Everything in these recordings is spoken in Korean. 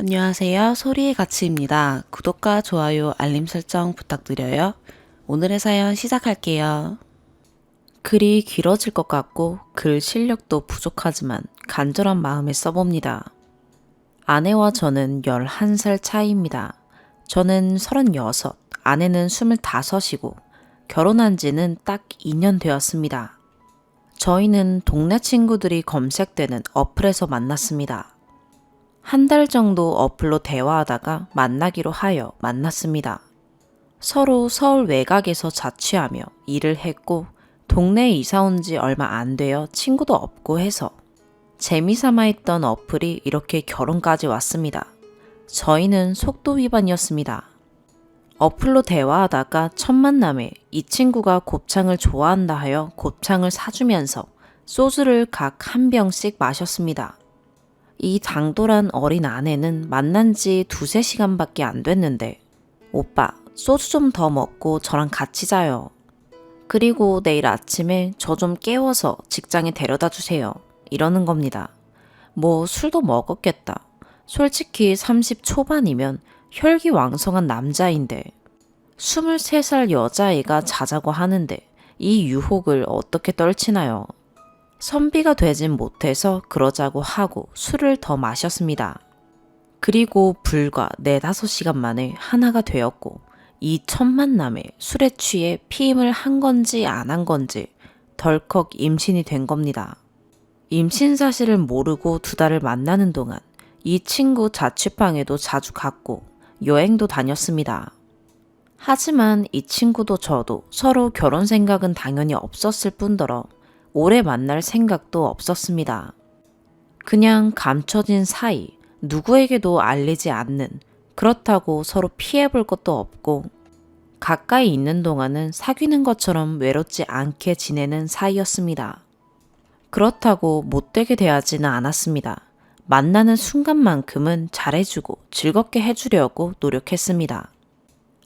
안녕하세요. 소리의 가치입니다. 구독과 좋아요, 알림 설정 부탁드려요. 오늘의 사연 시작할게요. 글이 길어질 것 같고 글 실력도 부족하지만 간절한 마음에 써봅니다. 아내와 저는 11살 차이입니다. 저는 36, 아내는 25이고 결혼한 지는 딱 2년 되었습니다. 저희는 동네 친구들이 검색되는 어플에서 만났습니다. 한 달 정도 어플로 대화하다가 만나기로 하여 만났습니다. 서로 서울 외곽에서 자취하며 일을 했고 동네에 이사 온 지 얼마 안 되어 친구도 없고 해서 재미삼아 했던 어플이 이렇게 결혼까지 왔습니다. 저희는 속도 위반이었습니다. 어플로 대화하다가 첫 만남에 이 친구가 곱창을 좋아한다 하여 곱창을 사주면서 소주를 각 한 병씩 마셨습니다. 이 당돌한 어린 아내는 만난 지 2~3시간밖에 안 됐는데 오빠, 소주 좀 더 먹고 저랑 같이 자요. 그리고 내일 아침에 저 좀 깨워서 직장에 데려다 주세요. 이러는 겁니다. 뭐 술도 먹었겠다. 솔직히 30 초반이면 혈기왕성한 남자인데 23살 여자아이가 자자고 하는데 이 유혹을 어떻게 떨치나요? 선비가 되진 못해서 그러자고 하고 술을 더 마셨습니다. 그리고 불과 4~5시간 만에 하나가 되었고 이 첫 만남에 술에 취해 피임을 한 건지 안 한 건지 덜컥 임신이 된 겁니다. 임신 사실을 모르고 2달을 만나는 동안 이 친구 자취방에도 자주 갔고 여행도 다녔습니다. 하지만 이 친구도 저도 서로 결혼 생각은 당연히 없었을 뿐더러 오래 만날 생각도 없었습니다. 그냥 감춰진 사이, 누구에게도 알리지 않는, 그렇다고 서로 피해볼 것도 없고 가까이 있는 동안은 사귀는 것처럼 외롭지 않게 지내는 사이였습니다. 그렇다고 못되게 대하지는 않았습니다. 만나는 순간만큼은 잘해주고 즐겁게 해주려고 노력했습니다.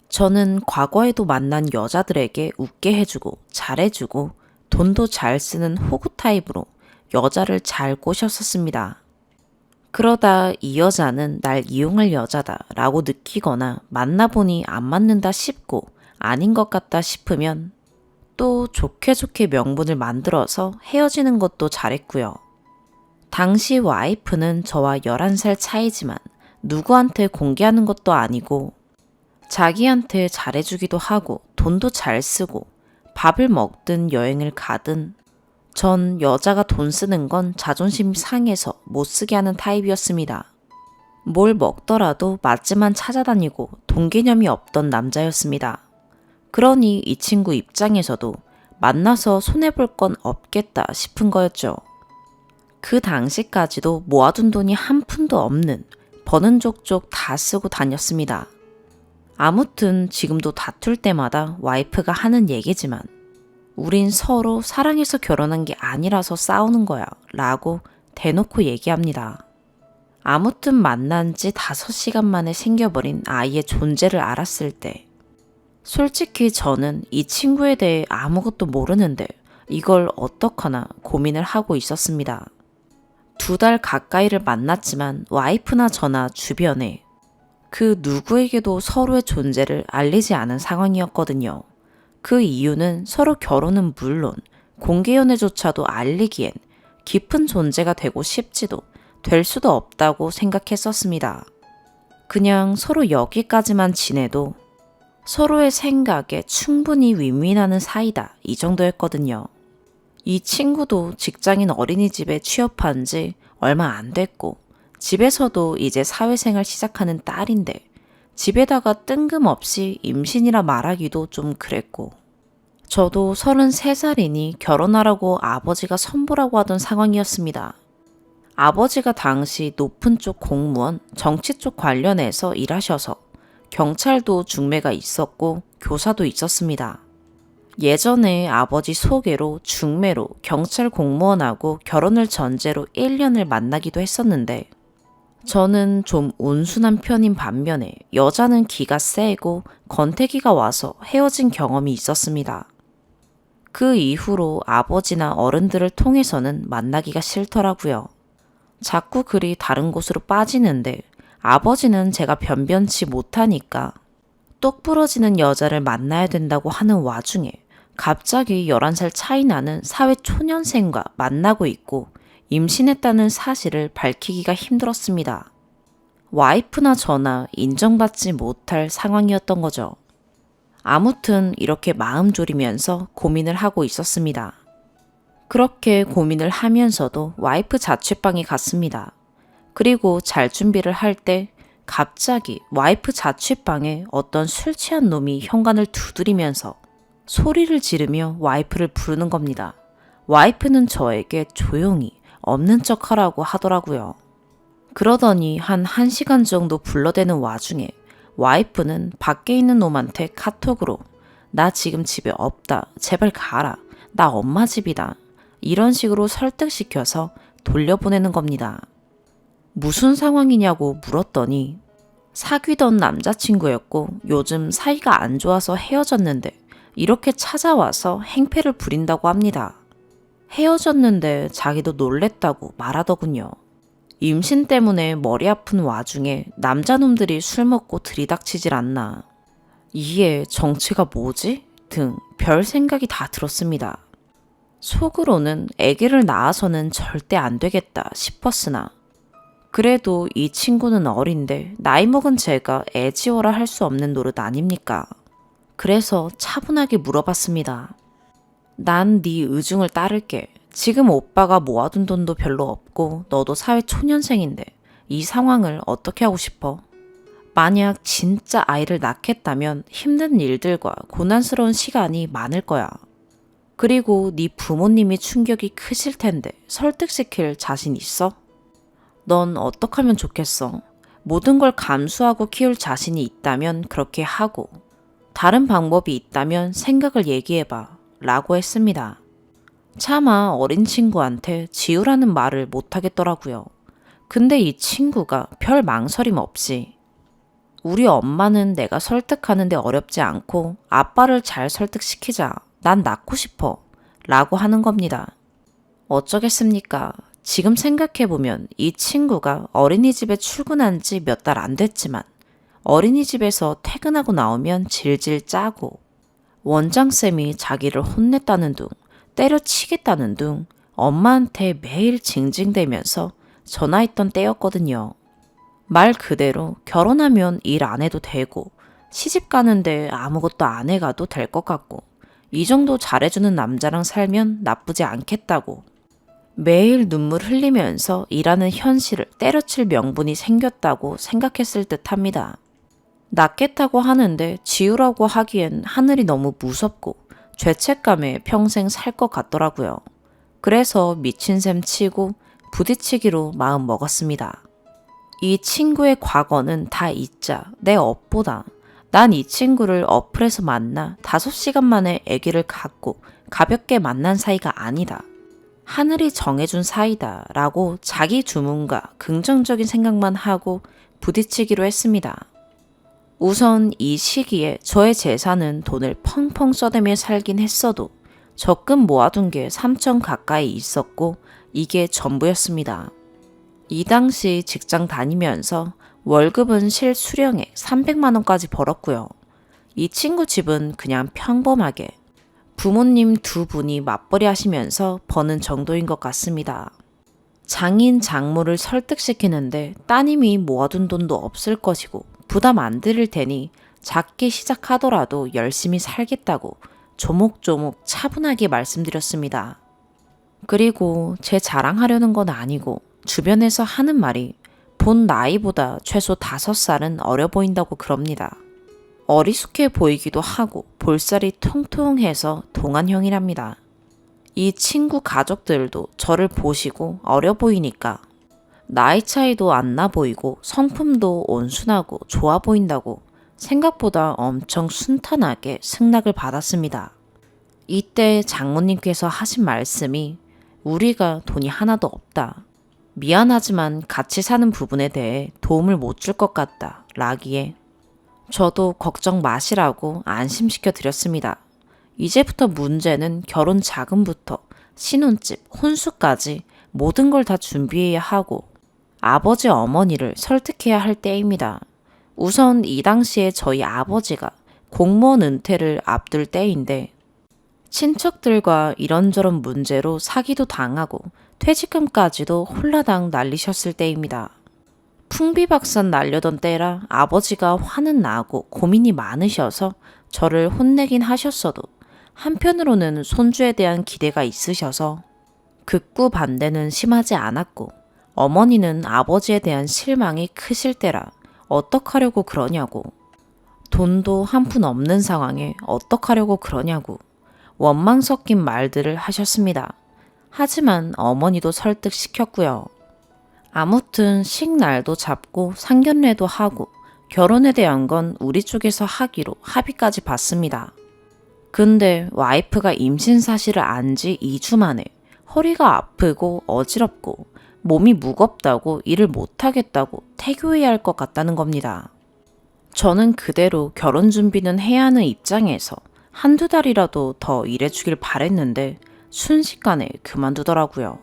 저는 과거에도 만난 여자들에게 웃게 해주고 잘해주고 돈도 잘 쓰는 호구 타입으로 여자를 잘 꼬셨었습니다. 그러다 이 여자는 날 이용할 여자다 라고 느끼거나 만나보니 안 맞는다 싶고 아닌 것 같다 싶으면 또 좋게 좋게 명분을 만들어서 헤어지는 것도 잘했고요. 당시 와이프는 저와 11살 차이지만 누구한테 공개하는 것도 아니고 자기한테 잘해주기도 하고 돈도 잘 쓰고 밥을 먹든 여행을 가든 전 여자가 돈 쓰는 건 자존심 상해서 못 쓰게 하는 타입이었습니다. 뭘 먹더라도 맛집만 찾아다니고 돈 개념이 없던 남자였습니다. 그러니 이 친구 입장에서도 만나서 손해볼 건 없겠다 싶은 거였죠. 그 당시까지도 모아둔 돈이 한 푼도 없는 버는 족족 다 쓰고 다녔습니다. 아무튼 지금도 다툴 때마다 와이프가 하는 얘기지만 우린 서로 사랑해서 결혼한 게 아니라서 싸우는 거야 라고 대놓고 얘기합니다. 아무튼 만난 지 5시간 만에 생겨버린 아이의 존재를 알았을 때 솔직히 저는 이 친구에 대해 아무것도 모르는데 이걸 어떡하나 고민을 하고 있었습니다. 2달 가까이를 만났지만 와이프나 저나 주변에 그 누구에게도 서로의 존재를 알리지 않은 상황이었거든요. 그 이유는 서로 결혼은 물론 공개연애조차도 알리기엔 깊은 존재가 되고 싶지도 될 수도 없다고 생각했었습니다. 그냥 서로 여기까지만 지내도 서로의 생각에 충분히 윈윈하는 사이다 이 정도였거든요. 이 친구도 직장인 어린이집에 취업한 지 얼마 안 됐고 집에서도 이제 사회생활 시작하는 딸인데 집에다가 뜬금없이 임신이라 말하기도 좀 그랬고 저도 33살이니 결혼하라고 아버지가 선보라고 하던 상황이었습니다. 아버지가 당시 높은 쪽 공무원, 정치 쪽 관련해서 일하셔서 경찰도 중매가 있었고 교사도 있었습니다. 예전에 아버지 소개로 중매로 경찰 공무원하고 결혼을 전제로 1년을 만나기도 했었는데 저는 좀 온순한 편인 반면에 여자는 기가 세고 권태기가 와서 헤어진 경험이 있었습니다. 그 이후로 아버지나 어른들을 통해서는 만나기가 싫더라고요. 자꾸 그리 다른 곳으로 빠지는데 아버지는 제가 변변치 못하니까 똑 부러지는 여자를 만나야 된다고 하는 와중에 갑자기 11살 차이 나는 사회 초년생과 만나고 있고 임신했다는 사실을 밝히기가 힘들었습니다. 와이프나 저나 인정받지 못할 상황이었던 거죠. 아무튼 이렇게 마음 졸이면서 고민을 하고 있었습니다. 그렇게 고민을 하면서도 와이프 자취방에 갔습니다. 그리고 잘 준비를 할 때 갑자기 와이프 자취방에 어떤 술 취한 놈이 현관을 두드리면서 소리를 지르며 와이프를 부르는 겁니다. 와이프는 저에게 조용히 없는 척 하라고 하더라고요. 그러더니 한 1시간 정도 불러대는 와중에 와이프는 밖에 있는 놈한테 카톡으로 나 지금 집에 없다. 제발 가라. 나 엄마 집이다. 이런 식으로 설득시켜서 돌려보내는 겁니다. 무슨 상황이냐고 물었더니 사귀던 남자친구였고 요즘 사이가 안 좋아서 헤어졌는데 이렇게 찾아와서 행패를 부린다고 합니다. 헤어졌는데 자기도 놀랬다고 말하더군요. 임신 때문에 머리 아픈 와중에 남자놈들이 술 먹고 들이닥치질 않나. 이게 정체가 뭐지? 등 별 생각이 다 들었습니다. 속으로는 아기를 낳아서는 절대 안 되겠다 싶었으나 그래도 이 친구는 어린데 나이 먹은 제가 애 지워라 할 수 없는 노릇 아닙니까? 그래서 차분하게 물어봤습니다. 난 네 의중을 따를게. 지금 오빠가 모아둔 돈도 별로 없고 너도 사회 초년생인데 이 상황을 어떻게 하고 싶어? 만약 진짜 아이를 낳겠다면 힘든 일들과 고난스러운 시간이 많을 거야. 그리고 네 부모님이 충격이 크실 텐데 설득시킬 자신 있어? 넌 어떻게 하면 좋겠어? 모든 걸 감수하고 키울 자신이 있다면 그렇게 하고 다른 방법이 있다면 생각을 얘기해봐 라고 했습니다. 차마 어린 친구한테 지우라는 말을 못하겠더라고요. 근데 이 친구가 별 망설임 없이 우리 엄마는 내가 설득하는데 어렵지 않고 아빠를 잘 설득시키자. 난 낳고 싶어 라고 하는 겁니다. 어쩌겠습니까? 지금 생각해보면 이 친구가 어린이집에 출근한 지 몇 달 안 됐지만 어린이집에서 퇴근하고 나오면 질질 짜고 원장쌤이 자기를 혼냈다는 둥 때려치겠다는 둥 엄마한테 매일 징징대면서 전화했던 때였거든요. 말 그대로 결혼하면 일 안 해도 되고 시집 가는데 아무것도 안 해가도 될 것 같고 이 정도 잘해주는 남자랑 살면 나쁘지 않겠다고 매일 눈물 흘리면서 일하는 현실을 때려칠 명분이 생겼다고 생각했을 듯 합니다. 낳겠다고 하는데 지우라고 하기엔 하늘이 너무 무섭고 죄책감에 평생 살 것 같더라고요. 그래서 미친 셈 치고 부딪히기로 마음 먹었습니다. 이 친구의 과거는 다 잊자. 내 업보다. 난 이 친구를 어플에서 만나 5시간 만에 아기를 갖고 가볍게 만난 사이가 아니다. 하늘이 정해준 사이다 라고 자기 주문과 긍정적인 생각만 하고 부딪히기로 했습니다. 우선 이 시기에 저의 재산은 돈을 펑펑 써대며 살긴 했어도 적금 모아둔 게 3천 가까이 있었고 이게 전부였습니다. 이 당시 직장 다니면서 월급은 실수령액 300만 원까지 벌었고요. 이 친구 집은 그냥 평범하게 부모님 2분이 맞벌이 하시면서 버는 정도인 것 같습니다. 장인 장모를 설득시키는데 따님이 모아둔 돈도 없을 것이고 부담 안 드릴 테니 작게 시작하더라도 열심히 살겠다고 조목조목 차분하게 말씀드렸습니다. 그리고 제 자랑하려는 건 아니고 주변에서 하는 말이 본 나이보다 최소 5살은 어려 보인다고 그럽니다. 어리숙해 보이기도 하고 볼살이 통통해서 동안형이랍니다. 이 친구 가족들도 저를 보시고 어려 보이니까 나이 차이도 안 나 보이고 성품도 온순하고 좋아 보인다고 생각보다 엄청 순탄하게 승낙을 받았습니다. 이때 장모님께서 하신 말씀이 우리가 돈이 하나도 없다. 미안하지만 같이 사는 부분에 대해 도움을 못 줄 것 같다. 라기에 저도 걱정 마시라고 안심시켜 드렸습니다. 이제부터 문제는 결혼 자금부터 신혼집, 혼수까지 모든 걸 다 준비해야 하고 아버지 어머니를 설득해야 할 때입니다. 우선 이 당시에 저희 아버지가 공무원 은퇴를 앞둘 때인데 친척들과 이런저런 문제로 사기도 당하고 퇴직금까지도 홀라당 날리셨을 때입니다. 풍비박산 날려던 때라 아버지가 화는 나고 고민이 많으셔서 저를 혼내긴 하셨어도 한편으로는 손주에 대한 기대가 있으셔서 극구 반대는 심하지 않았고 어머니는 아버지에 대한 실망이 크실 때라 어떡하려고 그러냐고, 돈도 한 푼 없는 상황에 어떡하려고 그러냐고 원망 섞인 말들을 하셨습니다. 하지만 어머니도 설득시켰고요. 아무튼 식날도 잡고 상견례도 하고 결혼에 대한 건 우리 쪽에서 하기로 합의까지 봤습니다. 근데 와이프가 임신 사실을 안 지 2주 만에 허리가 아프고 어지럽고 몸이 무겁다고 일을 못하겠다고 태교해야 할 것 같다는 겁니다. 저는 그대로 결혼 준비는 해야 하는 입장에서 한두 달이라도 더 일해주길 바랬는데 순식간에 그만두더라고요.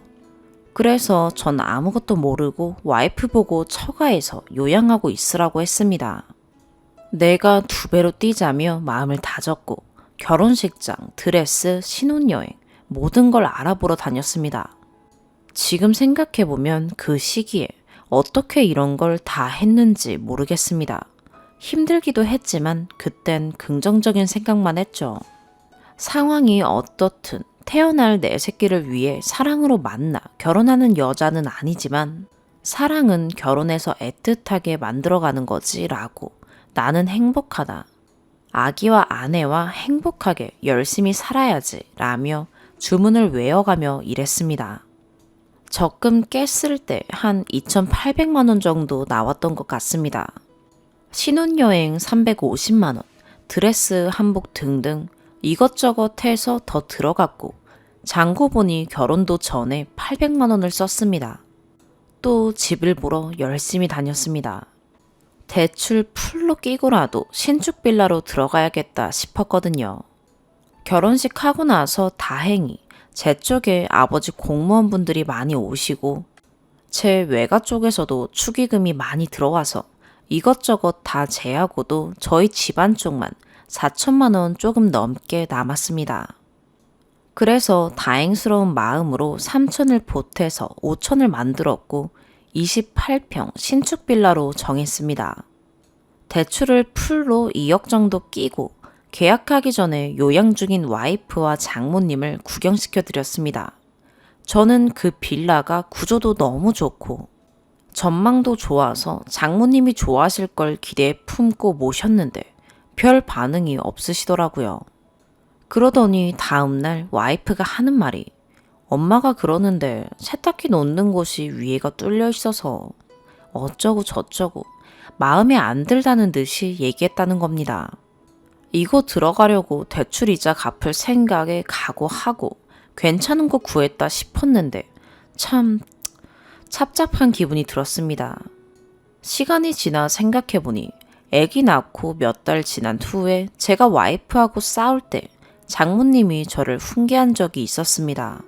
그래서 전 아무것도 모르고 와이프 보고 처가에서 요양하고 있으라고 했습니다. 내가 2배로 뛰자며 마음을 다졌고 결혼식장, 드레스, 신혼여행 모든 걸 알아보러 다녔습니다. 지금 생각해보면 그 시기에 어떻게 이런 걸 다 했는지 모르겠습니다. 힘들기도 했지만 그땐 긍정적인 생각만 했죠. 상황이 어떻든 태어날 내 새끼를 위해 사랑으로 만나 결혼하는 여자는 아니지만 사랑은 결혼해서 애틋하게 만들어가는 거지 라고 나는 행복하다. 아기와 아내와 행복하게 열심히 살아야지 라며 주문을 외워가며 일했습니다. 적금 깼을 때 한 2,800만 원 정도 나왔던 것 같습니다. 신혼여행 350만 원, 드레스, 한복 등등 이것저것 해서 더 들어갔고 잔고 보니 결혼도 전에 800만 원을 썼습니다. 또 집을 보러 열심히 다녔습니다. 대출 풀로 끼고라도 신축 빌라로 들어가야겠다 싶었거든요. 결혼식 하고 나서 다행히 제 쪽에 아버지 공무원분들이 많이 오시고 제 외가 쪽에서도 축의금이 많이 들어와서 이것저것 다 제하고도 저희 집안 쪽만 4천만 원 조금 넘게 남았습니다. 그래서 다행스러운 마음으로 3천을 보태서 5천을 만들었고 28평 신축 빌라로 정했습니다. 대출을 풀로 2억 정도 끼고 계약하기 전에 요양 중인 와이프와 장모님을 구경시켜 드렸습니다. 저는 그 빌라가 구조도 너무 좋고 전망도 좋아서 장모님이 좋아하실 걸 기대에 품고 모셨는데 별 반응이 없으시더라고요. 그러더니 다음날 와이프가 하는 말이 엄마가 그러는데 세탁기 놓는 곳이 위에가 뚫려 있어서 어쩌고 저쩌고 마음에 안 들다는 듯이 얘기했다는 겁니다. 이거 들어가려고 대출이자 갚을 생각에 각오하고 괜찮은 거 구했다 싶었는데 참 찹찹한 기분이 들었습니다. 시간이 지나 생각해보니 아기 낳고 몇 달 지난 후에 제가 와이프하고 싸울 때 장모님이 저를 훈계한 적이 있었습니다.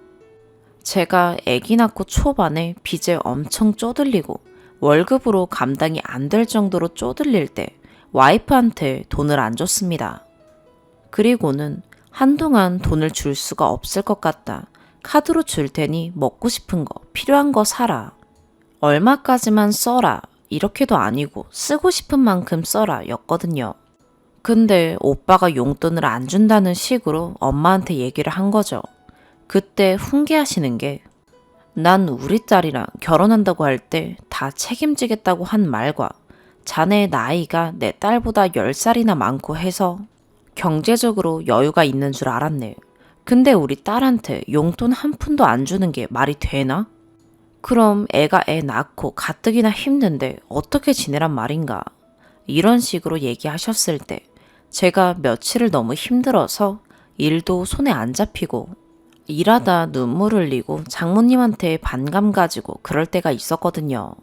제가 아기 낳고 초반에 빚에 엄청 쪼들리고 월급으로 감당이 안 될 정도로 쪼들릴 때 와이프한테 돈을 안 줬습니다. 그리고는 한동안 돈을 줄 수가 없을 것 같다. 카드로 줄 테니 먹고 싶은 거, 필요한 거 사라. 얼마까지만 써라. 이렇게도 아니고 쓰고 싶은 만큼 써라 였거든요. 근데 오빠가 용돈을 안 준다는 식으로 엄마한테 얘기를 한 거죠. 그때 훈계하시는 게 난 우리 딸이랑 결혼한다고 할 때 다 책임지겠다고 한 말과 자네 나이가 내 딸보다 10살이나 많고 해서 경제적으로 여유가 있는 줄 알았네. 근데 우리 딸한테 용돈 한 푼도 안 주는 게 말이 되나? 그럼 애가 애 낳고 가뜩이나 힘든데 어떻게 지내란 말인가? 이런 식으로 얘기하셨을 때 제가 며칠을 너무 힘들어서 일도 손에 안 잡히고 일하다 눈물 흘리고 장모님한테 반감 가지고 그럴 때가 있었거든요.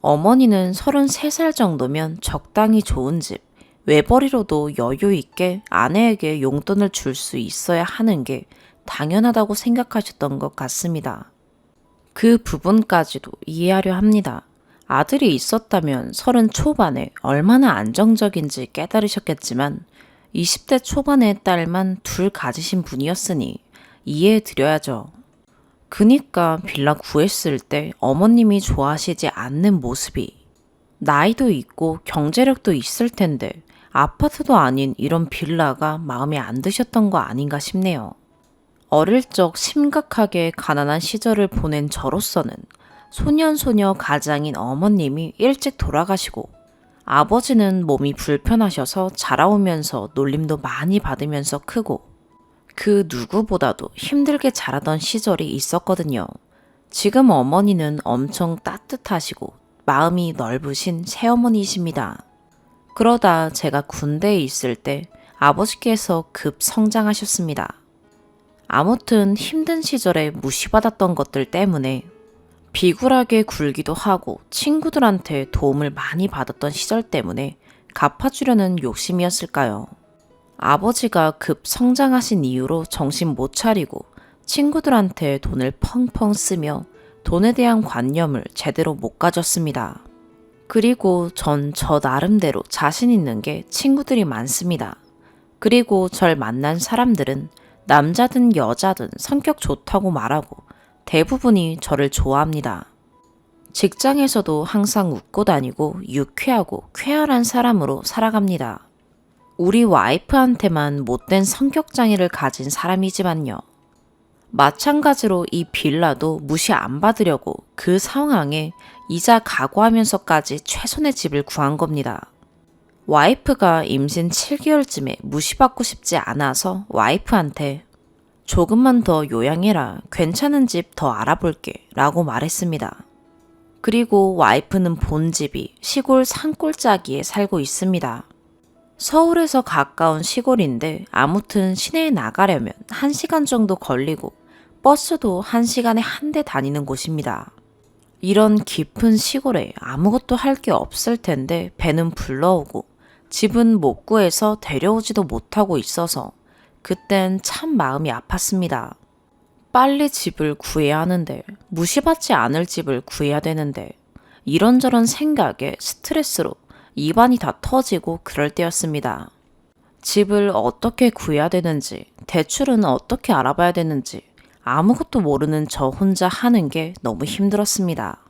어머니는 33살 정도면 적당히 좋은 집, 외벌이로도 여유 있게 아내에게 용돈을 줄 수 있어야 하는 게 당연하다고 생각하셨던 것 같습니다. 그 부분까지도 이해하려 합니다. 아들이 있었다면 30 초반에 얼마나 안정적인지 깨달으셨겠지만 20대 초반의 딸만 둘 가지신 분이었으니 이해해 드려야죠. 그니까 빌라 구했을 때 어머님이 좋아하시지 않는 모습이 나이도 있고 경제력도 있을 텐데 아파트도 아닌 이런 빌라가 마음에 안 드셨던 거 아닌가 싶네요. 어릴 적 심각하게 가난한 시절을 보낸 저로서는 소년소녀 가장인 어머님이 일찍 돌아가시고 아버지는 몸이 불편하셔서 자라오면서 놀림도 많이 받으면서 크고 그 누구보다도 힘들게 자라던 시절이 있었거든요. 지금 어머니는 엄청 따뜻하시고 마음이 넓으신 새어머니이십니다. 그러다 제가 군대에 있을 때 아버지께서 급 성장하셨습니다. 아무튼 힘든 시절에 무시받았던 것들 때문에 비굴하게 굴기도 하고 친구들한테 도움을 많이 받았던 시절 때문에 갚아주려는 욕심이었을까요? 아버지가 급 성장하신 이후로 정신 못 차리고 친구들한테 돈을 펑펑 쓰며 돈에 대한 관념을 제대로 못 가졌습니다. 그리고 전 저 나름대로 자신 있는 게 친구들이 많습니다. 그리고 절 만난 사람들은 남자든 여자든 성격 좋다고 말하고 대부분이 저를 좋아합니다. 직장에서도 항상 웃고 다니고 유쾌하고 쾌활한 사람으로 살아갑니다. 우리 와이프한테만 못된 성격 장애를 가진 사람이지만요. 마찬가지로 이 빌라도 무시 안 받으려고 그 상황에 이자 각오하면서까지 최선의 집을 구한 겁니다. 와이프가 임신 7개월쯤에 무시받고 싶지 않아서 와이프한테 조금만 더 요양해라. 괜찮은 집 더 알아볼게. 라고 말했습니다. 그리고 와이프는 본 집이 시골 산골짜기에 살고 있습니다. 서울에서 가까운 시골인데 아무튼 시내에 나가려면 1시간 정도 걸리고 버스도 1시간에 한 대 다니는 곳입니다. 이런 깊은 시골에 아무것도 할 게 없을 텐데 배는 불러오고 집은 못 구해서 데려오지도 못하고 있어서 그땐 참 마음이 아팠습니다. 빨리 집을 구해야 하는데 무시받지 않을 집을 구해야 되는데 이런저런 생각에 스트레스로 입안이 다 터지고 그럴 때였습니다. 집을 어떻게 구해야 되는지 대출은 어떻게 알아봐야 되는지 아무것도 모르는 저 혼자 하는 게 너무 힘들었습니다.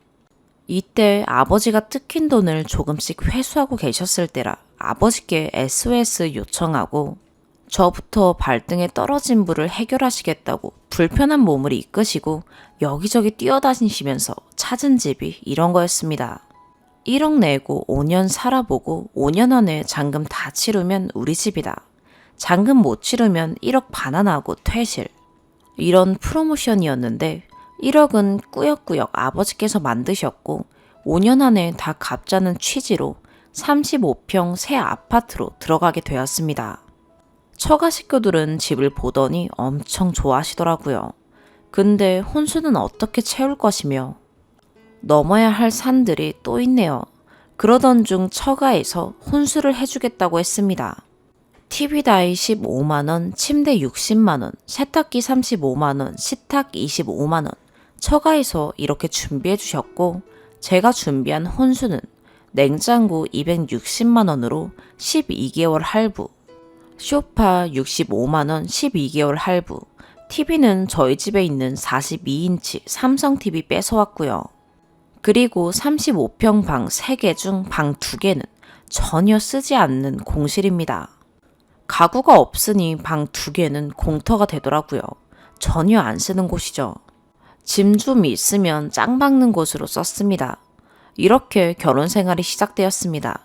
이때 아버지가 뜯긴 돈을 조금씩 회수하고 계셨을 때라 아버지께 SOS 요청하고 저부터 발등에 떨어진 불을 해결하시겠다고 불편한 몸을 이끄시고 여기저기 뛰어다니시면서 찾은 집이 이런 거였습니다. 1억 내고 5년 살아보고 5년 안에 잔금 다 치르면 우리 집이다. 잔금 못 치르면 1억 반환하고 퇴실. 이런 프로모션이었는데 1억은 꾸역꾸역 아버지께서 만드셨고 5년 안에 다 갚자는 취지로 35평 새 아파트로 들어가게 되었습니다. 처가 식구들은 집을 보더니 엄청 좋아하시더라고요. 근데 혼수는 어떻게 채울 것이며 넘어야 할 산들이 또 있네요. 그러던 중 처가에서 혼수를 해주겠다고 했습니다. TV 다이 15만원, 침대 60만원, 세탁기 35만원, 식탁 25만원. 처가에서 이렇게 준비해 주셨고 제가 준비한 혼수는 냉장고 260만원으로 12개월 할부, 소파 65만원 12개월 할부, TV는 저희 집에 있는 42인치 삼성 TV 뺏어왔고요. 그리고 35평 방 3개 중 방 2개는 전혀 쓰지 않는 공실입니다. 가구가 없으니 방 2개는 공터가 되더라고요. 전혀 안 쓰는 곳이죠. 짐 좀 있으면 짱 박는 곳으로 썼습니다. 이렇게 결혼 생활이 시작되었습니다.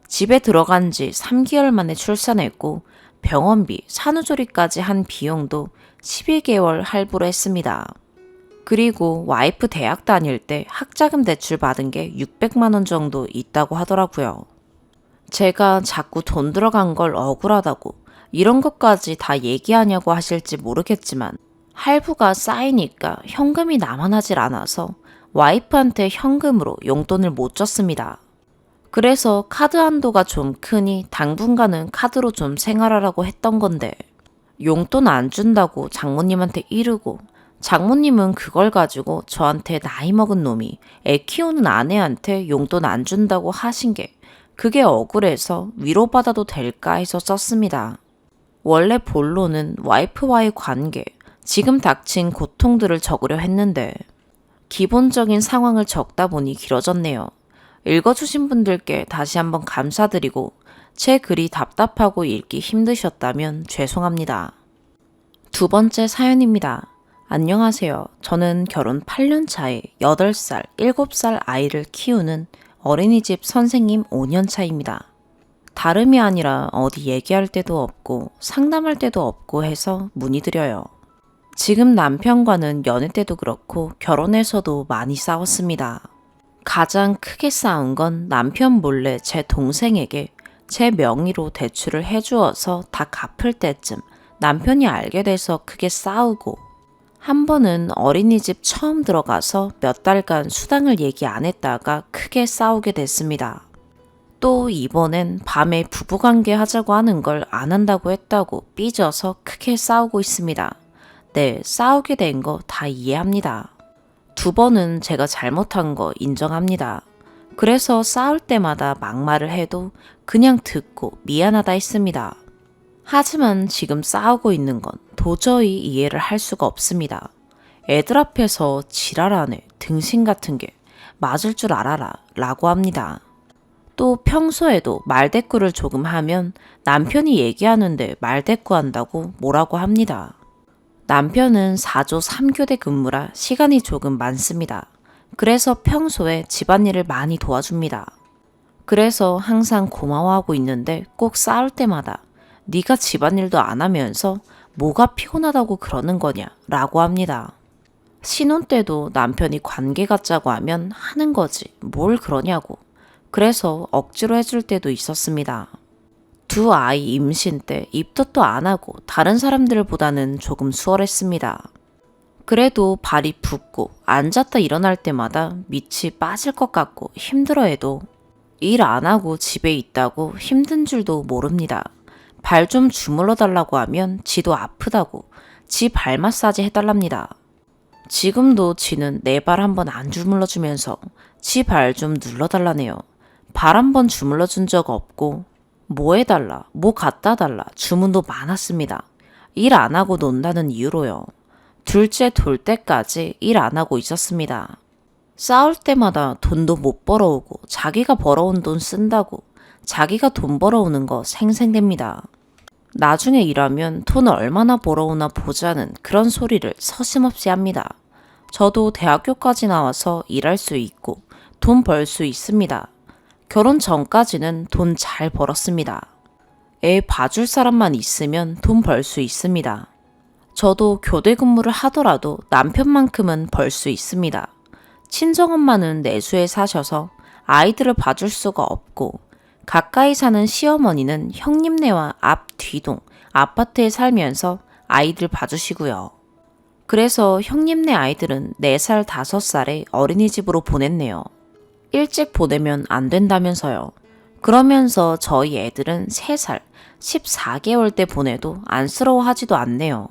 집에 들어간 지 3개월 만에 출산했고 병원비, 산후조리까지 한 비용도 12개월 할부로 했습니다. 그리고 와이프 대학 다닐 때 학자금 대출 받은 게 600만 원 정도 있다고 하더라고요. 제가 자꾸 돈 들어간 걸 억울하다고 이런 것까지 다 얘기하냐고 하실지 모르겠지만 할부가 쌓이니까 현금이 남아나질 않아서 와이프한테 현금으로 용돈을 못 줬습니다. 그래서 카드 한도가 좀 크니 당분간은 카드로 좀 생활하라고 했던 건데 용돈 안 준다고 장모님한테 이르고 장모님은 그걸 가지고 저한테 나이 먹은 놈이 애 키우는 아내한테 용돈 안 준다고 하신 게 그게 억울해서 위로받아도 될까 해서 썼습니다. 원래 본론은 와이프와의 관계, 지금 닥친 고통들을 적으려 했는데 기본적인 상황을 적다 보니 길어졌네요. 읽어주신 분들께 다시 한번 감사드리고 제 글이 답답하고 읽기 힘드셨다면 죄송합니다. 두 번째 사연입니다. 안녕하세요. 저는 결혼 8년 차에 8살, 7살 아이를 키우는 어린이집 선생님 5년 차입니다. 다름이 아니라 어디 얘기할 데도 없고 상담할 데도 없고 해서 문의드려요. 지금 남편과는 연애 때도 그렇고 결혼해서도 많이 싸웠습니다. 가장 크게 싸운 건 남편 몰래 제 동생에게 제 명의로 대출을 해주어서 다 갚을 때쯤 남편이 알게 돼서 크게 싸우고, 한 번은 어린이집 처음 들어가서 몇 달간 수당을 얘기 안 했다가 크게 싸우게 됐습니다. 또 이번엔 밤에 부부관계 하자고 하는 걸 안 한다고 했다고 삐져서 크게 싸우고 있습니다. 네, 싸우게 된 거 다 이해합니다. 두 번은 제가 잘못한 거 인정합니다. 그래서 싸울 때마다 막말을 해도 그냥 듣고 미안하다 했습니다. 하지만 지금 싸우고 있는 건 도저히 이해를 할 수가 없습니다. 애들 앞에서 지랄하네, 등신 같은 게 맞을 줄 알아라 라고 합니다. 또 평소에도 말대꾸를 조금 하면 남편이 얘기하는데 말대꾸 한다고 뭐라고 합니다. 남편은 4조 3교대 근무라 시간이 조금 많습니다. 그래서 평소에 집안일을 많이 도와줍니다. 그래서 항상 고마워하고 있는데 꼭 싸울 때마다 네가 집안일도 안 하면서 뭐가 피곤하다고 그러는 거냐 라고 합니다. 신혼 때도 남편이 관계 갖자고 하면 하는 거지 뭘 그러냐고. 그래서 억지로 해줄 때도 있었습니다. 두 아이 임신 때 입덧도 안 하고 다른 사람들보다는 조금 수월했습니다. 그래도 발이 붓고 앉았다 일어날 때마다 밑이 빠질 것 같고 힘들어해도 일 안 하고 집에 있다고 힘든 줄도 모릅니다. 발 좀 주물러 달라고 하면 지도 아프다고 지 발 마사지 해달랍니다. 지금도 지는 내 발 한번 안 주물러 주면서 지 발 좀 눌러달라네요. 발 한번 주물러 준 적 없고 뭐 해달라, 뭐 갖다 달라 주문도 많았습니다. 일 안 하고 논다는 이유로요. 둘째 돌 때까지 일 안 하고 있었습니다. 싸울 때마다 돈도 못 벌어오고 자기가 벌어온 돈 쓴다고 자기가 돈 벌어오는 거 생생됩니다. 나중에 일하면 돈 얼마나 벌어오나 보자는 그런 소리를 서슴없이 합니다. 저도 대학교까지 나와서 일할 수 있고 돈 벌 수 있습니다. 결혼 전까지는 돈 잘 벌었습니다. 애 봐줄 사람만 있으면 돈 벌 수 있습니다. 저도 교대 근무를 하더라도 남편만큼은 벌 수 있습니다. 친정엄마는 내수에 사셔서 아이들을 봐줄 수가 없고 가까이 사는 시어머니는 형님네와 앞 뒤동 아파트에 살면서 아이들 봐주시고요. 그래서 형님네 아이들은 4살, 5살에 어린이집으로 보냈네요. 일찍 보내면 안 된다면서요. 그러면서 저희 애들은 3살, 14개월 때 보내도 안쓰러워하지도 않네요.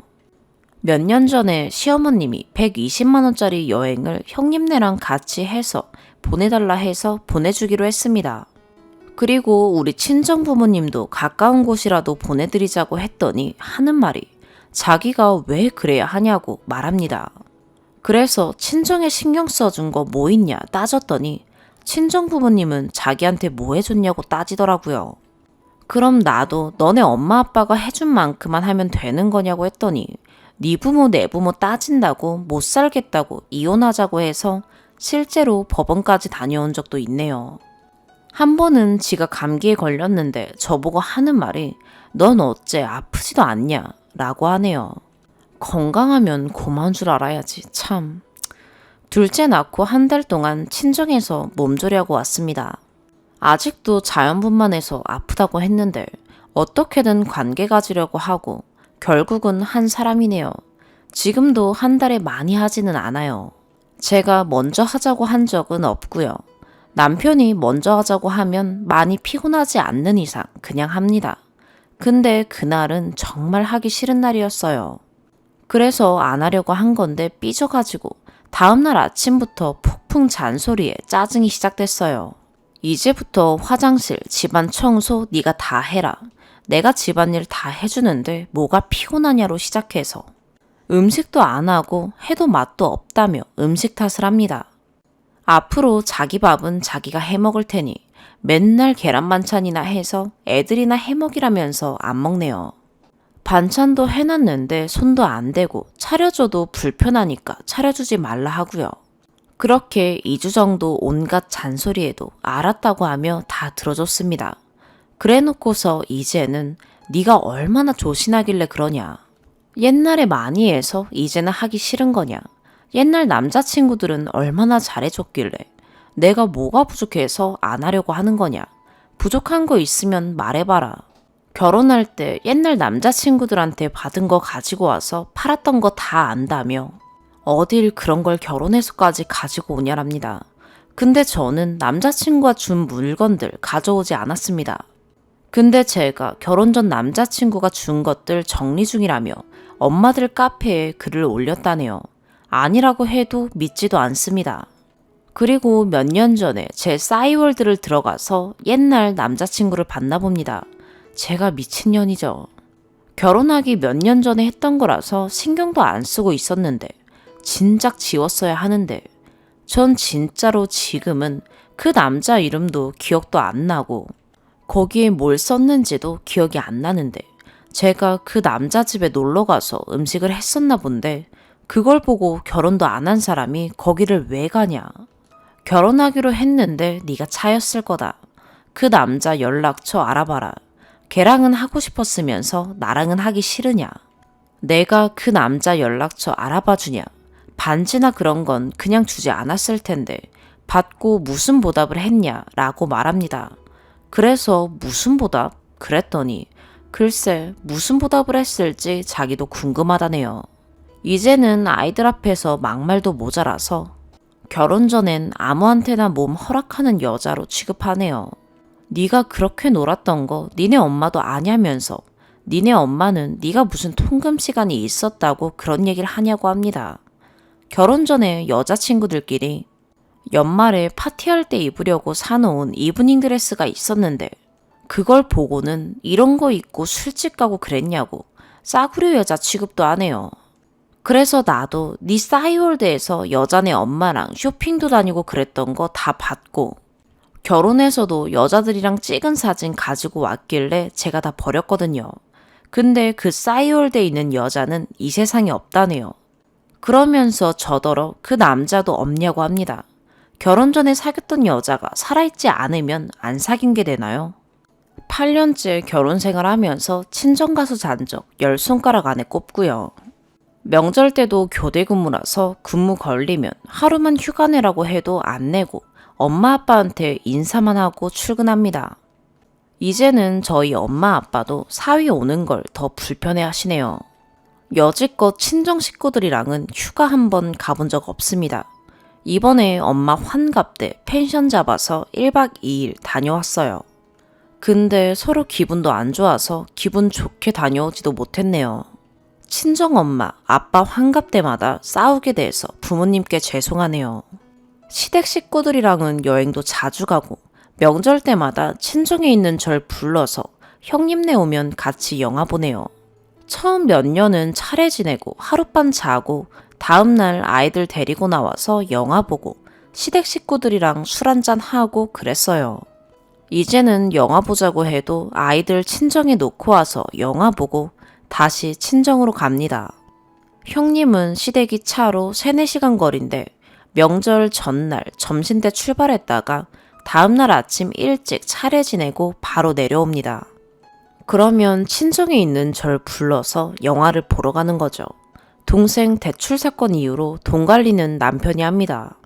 몇 년 전에 시어머님이 120만 원짜리 여행을 형님네랑 같이 해서 보내달라 해서 보내주기로 했습니다. 그리고 우리 친정부모님도 가까운 곳이라도 보내드리자고 했더니 하는 말이 자기가 왜 그래야 하냐고 말합니다. 그래서 친정에 신경 써준 거 뭐 있냐 따졌더니 친정부모님은 자기한테 뭐 해줬냐고 따지더라고요. 그럼 나도 너네 엄마 아빠가 해준 만큼만 하면 되는 거냐고 했더니 네 부모 내 부모 따진다고 못 살겠다고 이혼하자고 해서 실제로 법원까지 다녀온 적도 있네요. 한 번은 지가 감기에 걸렸는데 저보고 하는 말이 넌 어째 아프지도 않냐 라고 하네요. 건강하면 고마운 줄 알아야지 참. 둘째 낳고 1달 동안 친정에서 몸조리하고 왔습니다. 아직도 자연분만해서 아프다고 했는데 어떻게든 관계 가지려고 하고 결국은 한 사람이네요. 지금도 1달에 많이 하지는 않아요. 제가 먼저 하자고 한 적은 없고요. 남편이 먼저 하자고 하면 많이 피곤하지 않는 이상 그냥 합니다. 근데 그날은 정말 하기 싫은 날이었어요. 그래서 안 하려고 한 건데 삐져가지고 다음날 아침부터 폭풍 잔소리에 짜증이 시작됐어요. 이제부터 화장실, 집안 청소 네가 다 해라. 내가 집안일 다 해주는데 뭐가 피곤하냐로 시작해서 음식도 안 하고 해도 맛도 없다며 음식 탓을 합니다. 앞으로 자기 밥은 자기가 해먹을 테니 맨날 계란 반찬이나 해서 애들이나 해먹이라면서 안 먹네요. 반찬도 해놨는데 손도 안 대고 차려줘도 불편하니까 차려주지 말라 하고요. 그렇게 2주 정도 온갖 잔소리에도 알았다고 하며 다 들어줬습니다. 그래놓고서 이제는 네가 얼마나 조신하길래 그러냐. 옛날에 많이 해서 이제는 하기 싫은 거냐. 옛날 남자친구들은 얼마나 잘해줬길래 내가 뭐가 부족해서 안 하려고 하는 거냐. 부족한 거 있으면 말해봐라. 결혼할 때 옛날 남자친구들한테 받은 거 가지고 와서 팔았던 거 다 안다며 어딜 그런 걸 결혼해서까지 가지고 오냐랍니다. 근데 저는 남자친구가 준 물건들 가져오지 않았습니다. 근데 제가 결혼 전 남자친구가 준 것들 정리 중이라며 엄마들 카페에 글을 올렸다네요. 아니라고 해도 믿지도 않습니다. 그리고 몇 년 전에 제 싸이월드를 들어가서 옛날 남자친구를 봤나 봅니다. 제가 미친년이죠. 결혼하기 몇 년 전에 했던 거라서 신경도 안 쓰고 있었는데 진작 지웠어야 하는데 전 진짜로 지금은 그 남자 이름도 기억도 안 나고 거기에 뭘 썼는지도 기억이 안 나는데 제가 그 남자 집에 놀러 가서 음식을 했었나 본데 그걸 보고 결혼도 안 한 사람이 거기를 왜 가냐. 결혼하기로 했는데 네가 차였을 거다. 그 남자 연락처 알아봐라. 걔랑은 하고 싶었으면서 나랑은 하기 싫으냐. 내가 그 남자 연락처 알아봐 주냐. 반지나 그런 건 그냥 주지 않았을 텐데 받고 무슨 보답을 했냐 라고 말합니다. 그래서 무슨 보답? 그랬더니 글쎄 무슨 보답을 했을지 자기도 궁금하다네요. 이제는 아이들 앞에서 막말도 모자라서 결혼 전엔 아무한테나 몸 허락하는 여자로 취급하네요. 네가 그렇게 놀았던 거 니네 엄마도 아냐면서 니네 엄마는 네가 무슨 통금 시간이 있었다고 그런 얘기를 하냐고 합니다. 결혼 전에 여자친구들끼리 연말에 파티할 때 입으려고 사놓은 이브닝 드레스가 있었는데 그걸 보고는 이런 거 입고 술집 가고 그랬냐고 싸구려 여자 취급도 안 해요. 그래서 나도 네 싸이월드에서 여자네 엄마랑 쇼핑도 다니고 그랬던 거 다 봤고 결혼해서도 여자들이랑 찍은 사진 가지고 왔길래 제가 다 버렸거든요. 근데 그 싸이월드에 있는 여자는 이 세상에 없다네요. 그러면서 저더러 그 남자도 없냐고 합니다. 결혼 전에 사귀었던 여자가 살아있지 않으면 안 사귄 게 되나요? 8년째 결혼 생활하면서 친정가서 잔 적 10손가락 안에 꼽고요. 명절 때도 교대 근무라서 근무 걸리면 하루만 휴가 내라고 해도 안 내고 엄마 아빠한테 인사만 하고 출근합니다. 이제는 저희 엄마 아빠도 사위 오는 걸 더 불편해 하시네요. 여지껏 친정 식구들이랑은 휴가 한 번 가본 적 없습니다. 이번에 엄마 환갑 때 펜션 잡아서 1박 2일 다녀왔어요. 근데 서로 기분도 안 좋아서 기분 좋게 다녀오지도 못했네요. 친정엄마, 아빠 환갑 때마다 싸우게 돼서 부모님께 죄송하네요. 시댁 식구들이랑은 여행도 자주 가고 명절 때마다 친정에 있는 절 불러서 형님네 오면 같이 영화 보네요. 처음 몇 년은 차례 지내고 하룻밤 자고 다음날 아이들 데리고 나와서 영화 보고 시댁 식구들이랑 술 한잔 하고 그랬어요. 이제는 영화 보자고 해도 아이들 친정에 놓고 와서 영화 보고 다시 친정으로 갑니다. 형님은 시댁이 차로 3, 4시간 거리인데 명절 전날 점심때 출발했다가 다음날 아침 일찍 차례 지내고 바로 내려옵니다. 그러면 친정에 있는 절 불러서 영화를 보러 가는 거죠. 동생 대출 사건 이후로 돈 관리는 남편이 합니다.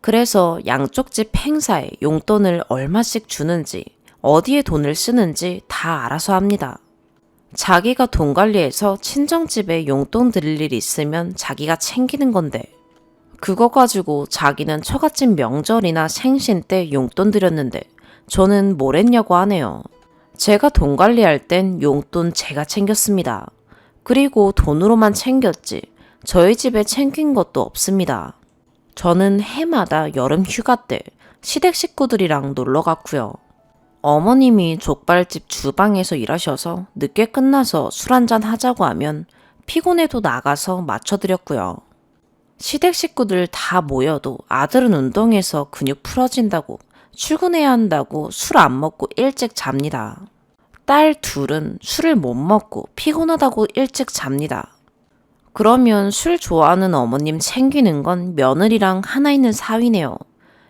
그래서 양쪽 집 행사에 용돈을 얼마씩 주는지 어디에 돈을 쓰는지 다 알아서 합니다. 자기가 돈 관리해서 친정집에 용돈 드릴 일 있으면 자기가 챙기는 건데 그거 가지고 자기는 처갓집 명절이나 생신 때 용돈 드렸는데 저는 뭘 했냐고 하네요. 제가 돈 관리할 땐 용돈 제가 챙겼습니다. 그리고 돈으로만 챙겼지 저희 집에 챙긴 것도 없습니다. 저는 해마다 여름 휴가 때 시댁 식구들이랑 놀러 갔고요. 어머님이 족발집 주방에서 일하셔서 늦게 끝나서 술 한잔 하자고 하면 피곤해도 나가서 마쳐드렸고요. 시댁 식구들 다 모여도 아들은 운동해서 근육 풀어진다고 출근해야 한다고 술 안 먹고 일찍 잡니다. 딸 둘은 술을 못 먹고 피곤하다고 일찍 잡니다. 그러면 술 좋아하는 어머님 챙기는 건 며느리랑 하나 있는 사위네요.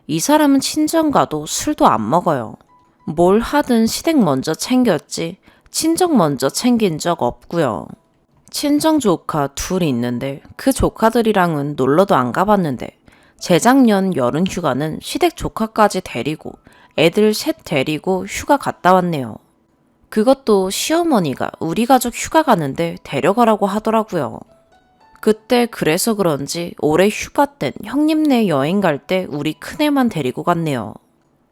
이 사람은 친정 가도 술도 안 먹어요. 뭘 하든 시댁 먼저 챙겼지 친정 먼저 챙긴 적 없고요. 친정 조카 둘이 있는데 그 조카들이랑은 놀러도 안 가봤는데 재작년 여름 휴가는 시댁 조카까지 데리고 애들 셋 데리고 휴가 갔다 왔네요. 그것도 시어머니가 우리 가족 휴가 가는데 데려가라고 하더라고요. 그때 그래서 그런지 올해 휴가 땐 형님네 여행 갈 때 우리 큰애만 데리고 갔네요.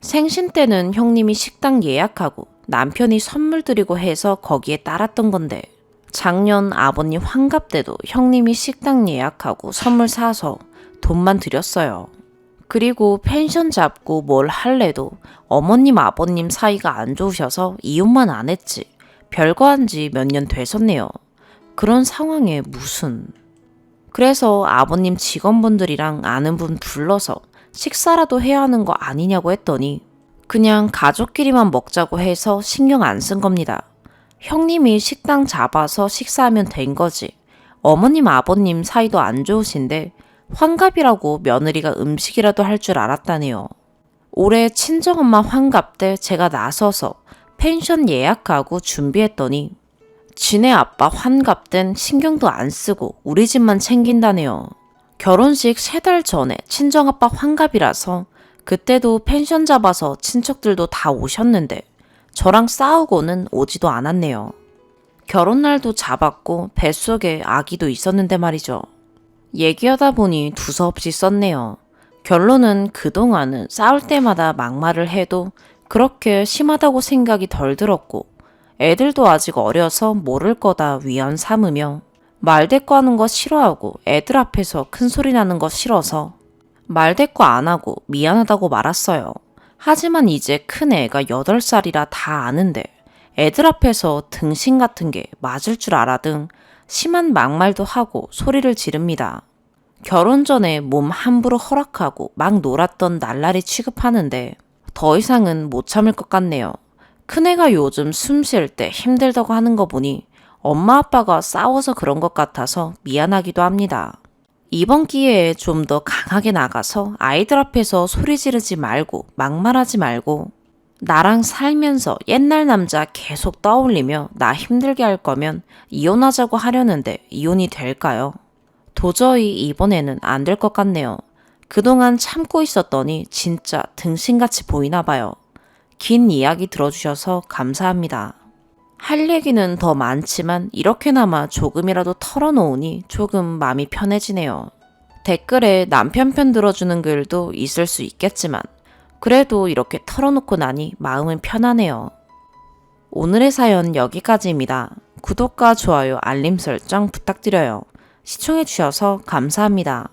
생신 때는 형님이 식당 예약하고 남편이 선물 드리고 해서 거기에 따랐던 건데 작년 아버님 환갑 때도 형님이 식당 예약하고 선물 사서 돈만 드렸어요. 그리고 펜션 잡고 뭘 할래도 어머님 아버님 사이가 안 좋으셔서 이혼만 안 했지 별거 한 지 몇 년 되셨네요. 그런 상황에 무슨. 그래서 아버님 직원분들이랑 아는 분 불러서 식사라도 해야 하는 거 아니냐고 했더니 그냥 가족끼리만 먹자고 해서 신경 안 쓴 겁니다. 형님이 식당 잡아서 식사하면 된 거지. 어머님 아버님 사이도 안 좋으신데 환갑이라고 며느리가 음식이라도 할 줄 알았다네요. 올해 친정엄마 환갑 때 제가 나서서 펜션 예약하고 준비했더니 지네 아빠 환갑 땐 신경도 안 쓰고 우리 집만 챙긴다네요. 결혼식 3달 전에 친정아빠 환갑이라서 그때도 펜션 잡아서 친척들도 다 오셨는데 저랑 싸우고는 오지도 않았네요. 결혼날도 잡았고 뱃속에 아기도 있었는데 말이죠. 얘기하다 보니 두서없이 썼네요. 결론은 그동안은 싸울 때마다 막말을 해도 그렇게 심하다고 생각이 덜 들었고 애들도 아직 어려서 모를 거다 위안 삼으며 말대꾸 하는 거 싫어하고 애들 앞에서 큰 소리 나는 거 싫어서 말대꾸 안 하고 미안하다고 말았어요. 하지만 이제 큰 애가 8살이라 다 아는데 애들 앞에서 등신 같은 게 맞을 줄 알아 등 심한 막말도 하고 소리를 지릅니다. 결혼 전에 몸 함부로 허락하고 막 놀았던 날라리 취급하는데 더 이상은 못 참을 것 같네요. 큰애가 요즘 숨 쉴 때 힘들다고 하는 거 보니 엄마 아빠가 싸워서 그런 것 같아서 미안하기도 합니다. 이번 기회에 좀 더 강하게 나가서 아이들 앞에서 소리 지르지 말고 막말하지 말고 나랑 살면서 옛날 남자 계속 떠올리며 나 힘들게 할 거면 이혼하자고 하려는데 이혼이 될까요? 도저히 이번에는 안 될 것 같네요. 그동안 참고 있었더니 진짜 등신같이 보이나 봐요. 긴 이야기 들어주셔서 감사합니다. 할 얘기는 더 많지만 이렇게나마 조금이라도 털어놓으니 조금 마음이 편해지네요. 댓글에 남편 편 들어주는 글도 있을 수 있겠지만 그래도 이렇게 털어놓고 나니 마음은 편하네요. 오늘의 사연 여기까지입니다. 구독과 좋아요, 알림 설정 부탁드려요. 시청해주셔서 감사합니다.